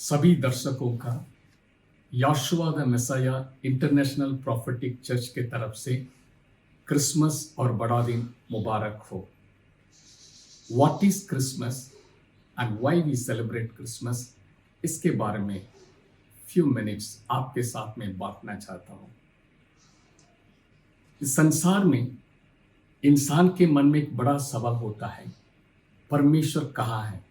सभी दर्शकों का Yeshua the messiah international prophetic church के तरफ से क्रिसमस और बड़ा दिन मुबारक हो। What is Christmas and why we celebrate Christmas, इसके बारे में फ्यू मिनट्स आपके साथ में बांटना चाहता हूँ। इस संसार में इंसान के मन में एक बड़ा सवाल होता है, परमेश्वर कहाँ है?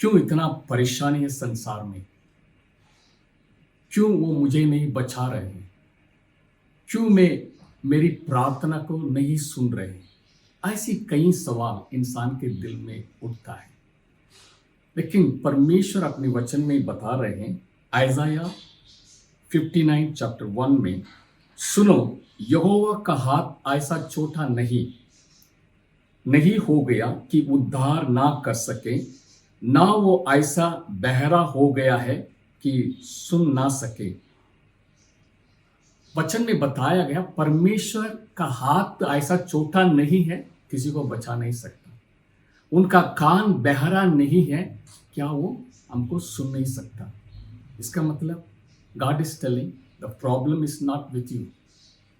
क्यों इतना परेशानी है संसार में? क्यों वो मुझे नहीं बचा रहे हैं? क्यों मेरी प्रार्थना को नहीं सुन रहे हैं? ऐसी कई सवाल इंसान के दिल में उठता है। लेकिन परमेश्वर अपने वचन में बता रहे हैं, आइज़ाया 59 चैप्टर 1 में, सुनो, यहोवा का हाथ ऐसा छोटा नहीं हो गया कि उद्धार ना कर सके, ना वो ऐसा बहरा हो गया है कि सुन ना सके। वचन में बताया गया परमेश्वर का हाथ ऐसा छोटा नहीं है, किसी को बचा नहीं सकता। उनका कान बहरा नहीं है, क्या वो हमको सुन नहीं सकता? इसका मतलब God is telling the problem is not with you.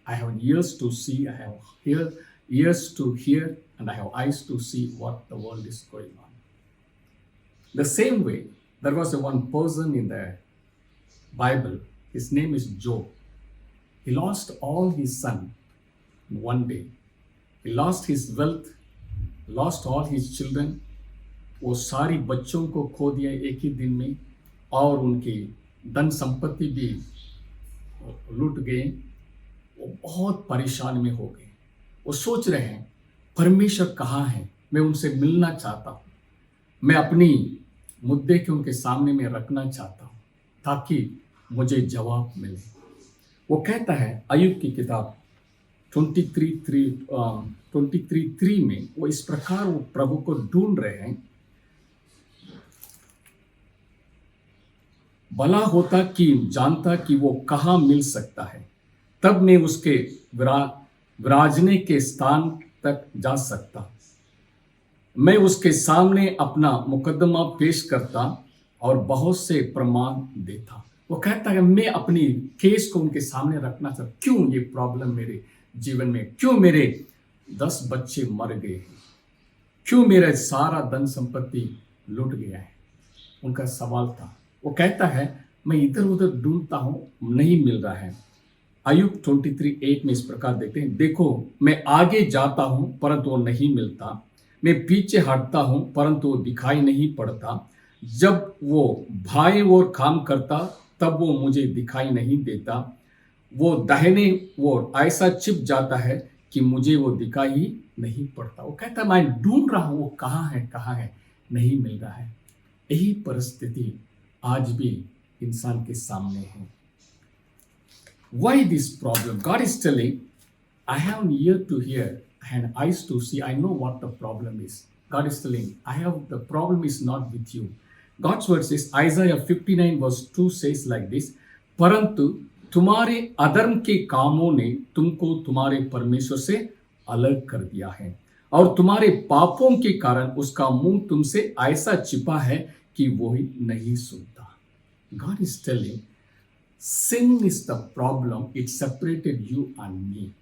I have ears to see, I have ears to hear, and I have eyes to see what the world is going on. The same way, there was one person in the Bible, his name is Job. He lost all his son in one day. He lost his wealth, lost all his children. वो सारी बच्चों को खो दिया एक ही दिन में, और उनकी धन संपत्ति भी लूट गए। वो बहुत परेशान में हो गए। वो सोच रहे हैं, परमेश्वर कहाँ है? मैं उनसे मिलना चाहता हूँ, मैं अपनी मुद्दे के उनके सामने में रखना चाहता हूँ ताकि मुझे जवाब मिले। वो कहता है, अय्यूब की किताब 23:3 में वो इस प्रकार वो प्रभु को ढूंढ रहे हैं, भला होता कि जानता कि वो कहाँ मिल सकता है, तब मैं उसके विराजने के स्थान तक जा सकता, मैं उसके सामने अपना मुकदमा पेश करता और बहुत से प्रमाण देता। वो कहता है, मैं अपनी केस को उनके सामने रखना चाहता। क्यों ये प्रॉब्लम मेरे जीवन में? क्यों मेरे 10 बच्चे मर गए हैं? क्यों मेरा सारा धन संपत्ति लूट गया है? उनका सवाल था। वो कहता है, मैं इधर उधर ढूंढता हूँ, नहीं मिल रहा है। अय्यूब 23:8 में इस प्रकार देखते हैं, देखो, मैं आगे जाता हूँ परंतु वो नहीं मिलता, मैं पीछे हटता हूँ परंतु वो दिखाई नहीं पड़ता, जब वो भाई और काम करता तब वो मुझे दिखाई नहीं देता, वो दाहिने वो ऐसा छिप जाता है कि मुझे वो दिखाई नहीं पड़ता। वो कहता है, मैं ढूंढ रहा हूँ, वो कहाँ है, नहीं मिल रहा है। यही परिस्थिति आज भी इंसान के सामने है। Why this problem? God is telling, I have an ear to hear and eyes to see. I know what the problem is. God is telling, the problem is not with you. God's word says, Isaiah 59 verse 2 says like this, परंतु तुम्हारे अधर्म के कामों ने तुमको तुम्हारे परमेश्वर से अलग कर दिया है, और तुम्हारे पापों के कारण उसका मुंह तुमसे ऐसा छिपा है कि वो ही नहीं सुनता। God is telling, sin is the problem. It separated you and me.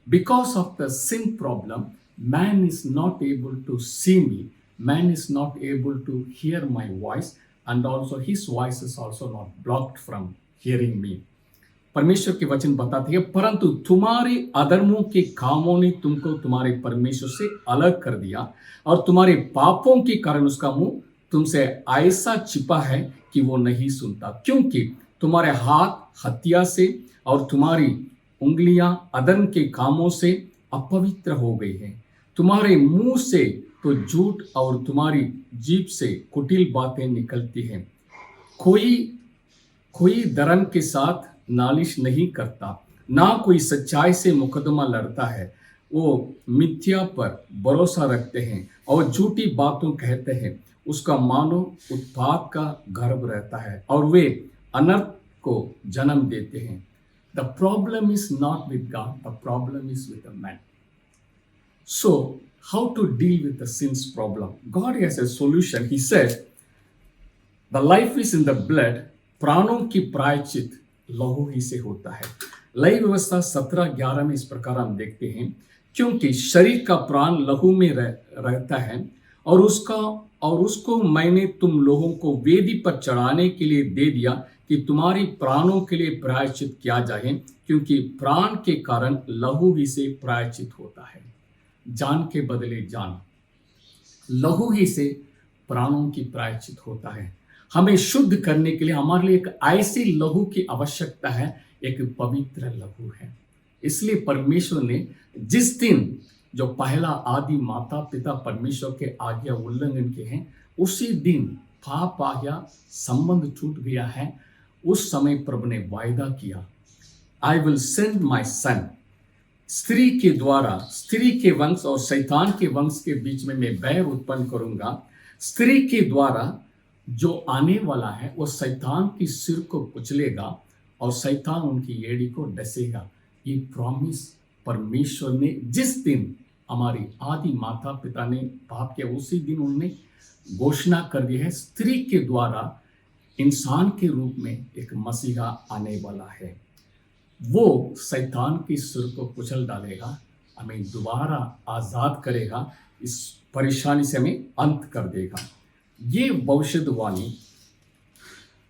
Because of the sin problem, man is not able to see me. Man is not able to hear my voice, and also his voice is also not blocked from hearing me. परमेश्वर के वचन बताते हैं, परंतु तुम्हारे अधर्मों के कामों ने तुमको तुम्हारे परमेश्वर से अलग कर दिया, और तुम्हारे पापों के कारण उसका मुंह तुमसे ऐसा छिपा है कि वो नहीं सुनता। क्योंकि तुम्हारे हाथ हत्या से और तुम्हारी उंगलियां अधर्म के कामों से अपवित्र हो गई हैं। तुम्हारे मुंह से तो झूठ और तुम्हारी जीभ से कुटिल बातें निकलती हैं। कोई धर्म के साथ नालिश नहीं करता, ना कोई सच्चाई से मुकदमा लड़ता है। वो मिथ्या पर भरोसा रखते हैं और झूठी बातों कहते हैं। उसका मानव उत्पात का गर्भ रहता है और वे अनर्थ को जन्म देते हैं। The problem is not with God, the problem is with the man. So, how to deal with the sin's problem? God has a solution. He said, the life is in the blood, प्राणों की प्रायश्चित लहू ही से होता है। लय व्यवस्था 17:11 में इस प्रकार हम देखते हैं, क्योंकि शरीर का प्राण लहू में रहता है और उसको मैंने तुम लोगों को वेदी पर चढ़ाने के लिए दे दिया कि तुम्हारी प्राणों के लिए प्रायश्चित किया जाए, क्योंकि प्राण के कारण लहू ही से प्रायश्चित होता है। जान के बदले जान, लहू ही से प्राणों की प्रायश्चित होता है। हमें शुद्ध करने के लिए हमारे लिए एक ऐसी लहू की आवश्यकता है, एक पवित्र लहू है। इसलिए परमेश्वर ने जिस दिन जो पहला आदि माता पिता परमेश्वर के आज्ञा उल्लंघन के हैं, उसी दिन पाप आ गया, संबंध टूट गया है। उस समय प्रभु ने वायदा किया, आई विल सेंड माई सन। स्त्री के द्वारा, स्त्री के वंश और शैतान के वंश के बीच में मैं बैर उत्पन्न करूंगा। स्त्री के द्वारा जो आने वाला है वो शैतान की सिर को कुचलेगा और शैतान उनकी एड़ी को डसेगा। ये प्रॉमिस परमेश्वर ने जिस दिन हमारी आदि माता पिता ने पाप किया, उसी दिन उन्होंने घोषणा कर दी है, स्त्री के द्वारा इंसान के रूप में एक मसीहा आने वाला है। वो शैतान की सिर को कुचल डालेगा, हमें दोबारा आज़ाद करेगा, इस परेशानी से हमें अंत कर देगा। ये भविष्यवाणी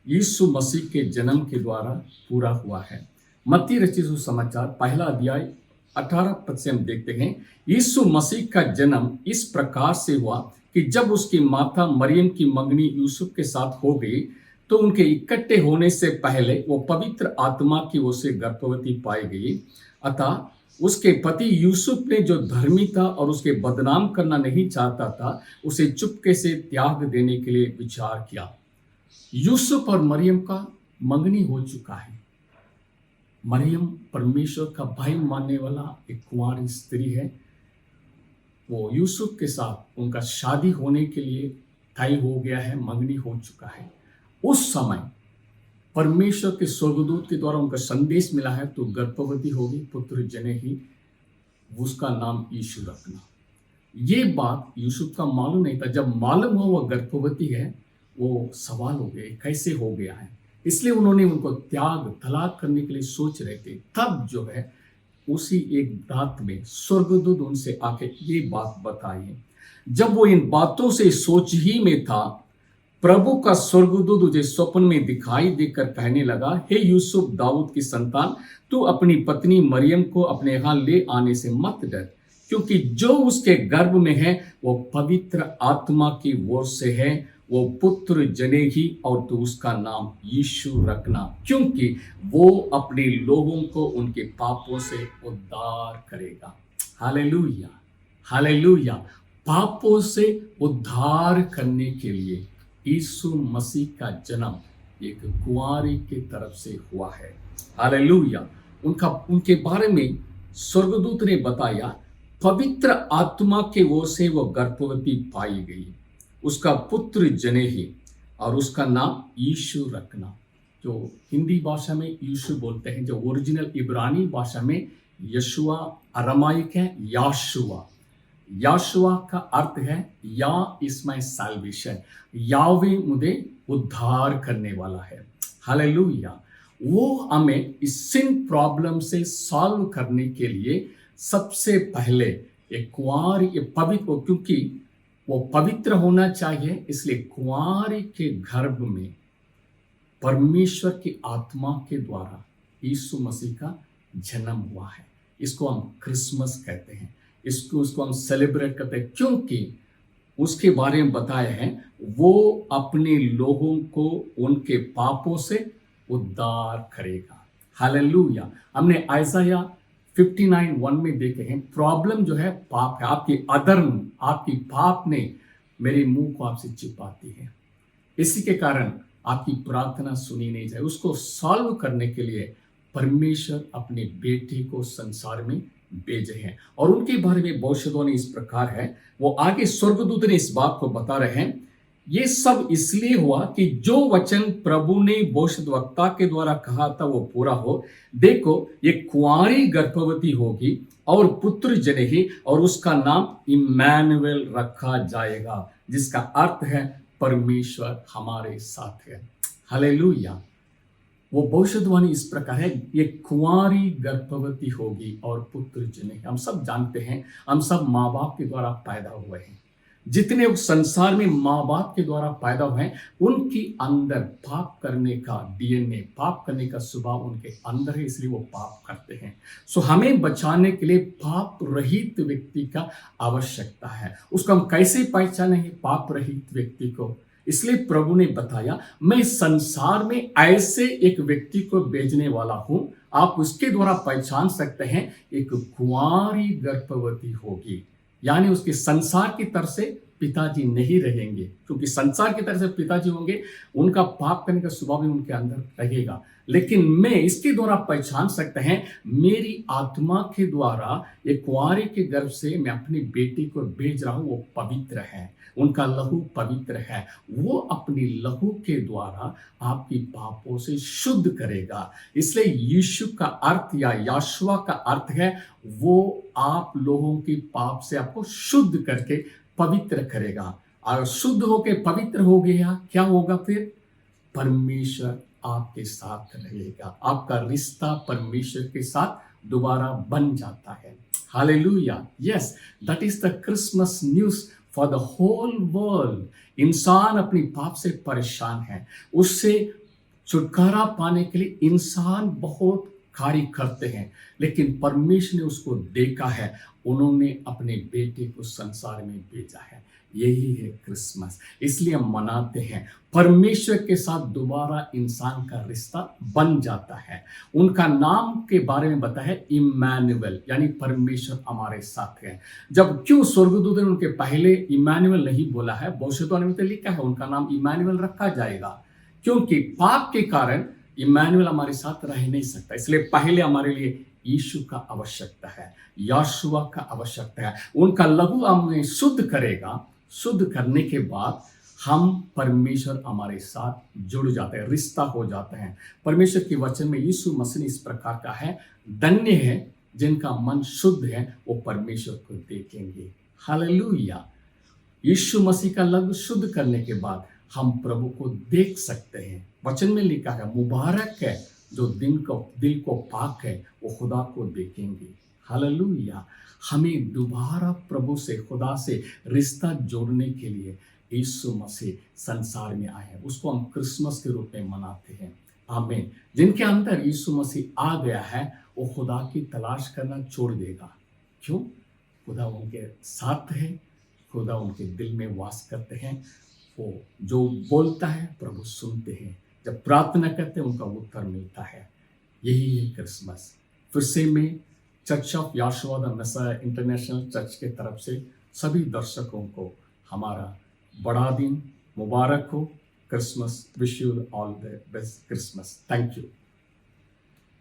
यीशु मसीह के जन्म के द्वारा पूरा हुआ है। मत्ती रचित सुसमाचार 1 अध्याय 18 पद से हम देखते हैं, यीशु मसीह का जन्म इस प्रकार से हुआ कि जब उसकी माता मरियम की मंगनी यूसुफ के साथ हो गई, तो उनके इकट्ठे होने से पहले वो पवित्र आत्मा की ओर से गर्भवती पाई गई। अतः उसके पति यूसुफ ने, जो धर्मी था और उसके बदनाम करना नहीं चाहता था, उसे चुपके से त्याग देने के लिए विचार किया। यूसुफ और मरियम का मंगनी हो चुका है। मरियम परमेश्वर का भाई मानने वाला एक कुंवारी स्त्री है। वो यूसुफ के साथ उनका शादी होने के लिए तय हो गया है, मंगनी हो चुका है। उस समय परमेश्वर के स्वर्गदूत के द्वारा उनका संदेश मिला है, तो गर्भवती होगी, पुत्र जनेही, उसका नाम यीशु रखना। ये बात यूसुफ का मालूम नहीं था। जब मालूम हुआ वह गर्भवती है, वो सवाल हो गए, कैसे हो गया है। इसलिए उन्होंने उनको तलाक करने के लिए सोच रहे थे। तब जो है उसी एक रात में स्वर्गदूत उनसे आके ये बात बताई। जब वो इन बातों से सोच ही में था, प्रभु का स्वर्गदूत उसे स्वप्न में दिखाई देकर कहने लगा, हे यूसुफ दाऊद की संतान, तू अपनी पत्नी मरियम को अपने यहाँ ले आने से मत डर, क्योंकि जो उसके गर्भ में है वो पवित्र आत्मा की ओर से है। वो पुत्र जनेगी और तू उसका नाम यीशु रखना, क्योंकि वो अपने लोगों को उनके पापों से उद्धार करेगा। Hallelujah, hallelujah. पापों से उद्धार करने के लिए यीशु मसीह का जन्म एक कुंवारी की तरफ से हुआ है। हालेलुया। उनके बारे में स्वर्गदूत ने बताया, पवित्र आत्मा के ओर से वो गर्भवती पाई गई, उसका पुत्र जनेही और उसका नाम यीशु रखना। जो हिंदी भाषा में यीशु बोलते हैं, जो ओरिजिनल इब्रानी भाषा में यशुआ, अरामाइक है याशुआ। याशुआ का अर्थ है या इज माय सैल्वेशन, यावे मुझे उद्धार करने वाला है। हालेलुया। वो हमें इस सिन प्रॉब्लम से सॉल्व करने के लिए सबसे पहले एक कुंवारी, पवित्र, क्योंकि वो पवित्र होना चाहिए, इसलिए कुंवारी के गर्भ में परमेश्वर की आत्मा के द्वारा यीशु मसीह का जन्म हुआ है। इसको हम क्रिसमस कहते हैं, उसको हम सेलिब्रेट करते हैं, क्योंकि उसके बारे में बताया है वो अपने लोगों को उनके पापों से उद्धार करेगा। हालेलुया। हमने आइज़ाया 59:1 में देखे हैं, प्रॉब्लम जो है पाप है। आपकी अधर्म, आपकी पाप ने मेरे मुंह को आपसे छिपाती है, इसी के कारण आपकी प्रार्थना सुनी नहीं जाए। उसको सॉल्व करने के लिए परमेश्वर अपने बेटे को संसार में भेजे हैं। और उनके बारे में भविष्यवाणी इस प्रकार है, वो आगे स्वर्गदूत ने इस बात को बता रहे हैं, ये सब इसलिए हुआ कि जो वचन प्रभु ने भविष्यद्वक्ता के द्वारा कहा था वो पूरा हो। देखो, ये कुंवारी गर्भवती होगी और पुत्र जनेगी और उसका नाम इम्मानुएल रखा जाएगा, जिसका अर्थ है परमेश्वर हमारे साथ है। हालेलुया। वो भविष्यवाणी इस प्रकार है, ये कुंवारी गर्भवती होगी और पुत्र जनेगी। हम सब जानते हैं, हम सब माँ बाप के द्वारा पैदा हुए हैं। जितने उस संसार में माँ बाप के द्वारा पैदा हुए हैं, उनके अंदर पाप करने का डीएनए, पाप करने का स्वभाव उनके अंदर है, इसलिए वो पाप करते हैं। सो हमें बचाने के लिए पाप रहित व्यक्ति का आवश्यकता है। उसको हम कैसे पहचानेंगे पाप रहित व्यक्ति को? इसलिए प्रभु ने बताया, मैं संसार में ऐसे एक व्यक्ति को भेजने वाला हूं, आप उसके द्वारा पहचान सकते हैं, एक कुंवारी गर्भवती होगी। यानी उसके संसार की तरफ से पिताजी नहीं रहेंगे, क्योंकि संसार की तरफ से पिताजी होंगे, उनका पाप करने का स्वभाव भी उनके अंदर रहेगा। लेकिन मैं इसके द्वारा पहचान सकते हैं, मेरी आत्मा के द्वारा एक कुंवारी के गर्भ से मैं अपनी बेटी को भेज रहा हूं, वो पवित्र है, उनका लहू पवित्र है। वो अपनी लहू के द्वारा आपकी पापों से शुद्ध करेगा। इसलिए यीशु का अर्थ या याशुआ का अर्थ है, वो आप लोगों की पाप से आपको शुद्ध करके पवित्र करेगा। और शुद्ध होके पवित्र हो गया, क्या होगा फिर? परमेश्वर आपके साथ रहेगा। आपका रिश्ता परमेश्वर के साथ दोबारा बन जाता है। Hallelujah. Yes, that is the Christmas news for the whole world. इंसान अपनी पाप से परेशान है, उससे छुटकारा पाने के लिए इंसान बहुत कार्य करते हैं, लेकिन परमेश्वर ने उसको देखा है, उन्होंने अपने बेटे को संसार में भेजा है। यही है क्रिसमस। इसलिए हम मनाते हैं, परमेश्वर के साथ दोबारा इंसान का रिश्ता बन जाता है। उनका नाम के बारे में बताया है, इम्मानुएल, यानी परमेश्वर हमारे साथ है। जब क्यों स्वर्गदूत ने उनके पहले इम्मानुएल नहीं बोला है? भविष्यवाणी में तो लिखा है उनका नाम इम्मानुएल रखा जाएगा, क्योंकि पाप के कारण इम्मानुएल हमारे साथ रह नहीं सकता। इसलिए पहले हमारे लिए यीशु का आवश्यकता है, याशुआ का आवश्यकता है। उनका लहू हमें शुद्ध करेगा। शुद्ध करने के बाद हम परमेश्वर हमारे साथ जुड़ जाते हैं, रिश्ता हो जाते हैं। परमेश्वर के वचन में यीशु मसीह इस प्रकार का है, धन्य है जिनका मन शुद्ध है, वो परमेश्वर को देखेंगे। हालेलुया। यीशु मसीह का लहू शुद्ध करने के बाद हम प्रभु को देख सकते हैं। वचन में लिखा है, मुबारक है जो दिल को पाक है, वो खुदा को देखेंगे। हालेलुया। हमें दोबारा प्रभु से, खुदा से रिश्ता जोड़ने के लिए यीशु मसीह संसार में आए हैं। उसको हम क्रिसमस के रूप में मनाते हैं। आमीन। जिनके अंदर यीशु मसीह आ गया है, वो खुदा की तलाश करना छोड़ देगा। क्यों? खुदा उनके साथ है, खुदा उनके दिल में वास करते हैं। वो जो बोलता है प्रभु सुनते हैं, जब प्रार्थना करते हैं उनका उत्तर मिलता है। यही है क्रिसमस। फिर से मैं church of Yeshua the messiah international church के तरफ से सभी दर्शकों को हमारा बड़ा दिन मुबारक हो। Christmas, wish you all the best Christmas. Thank you.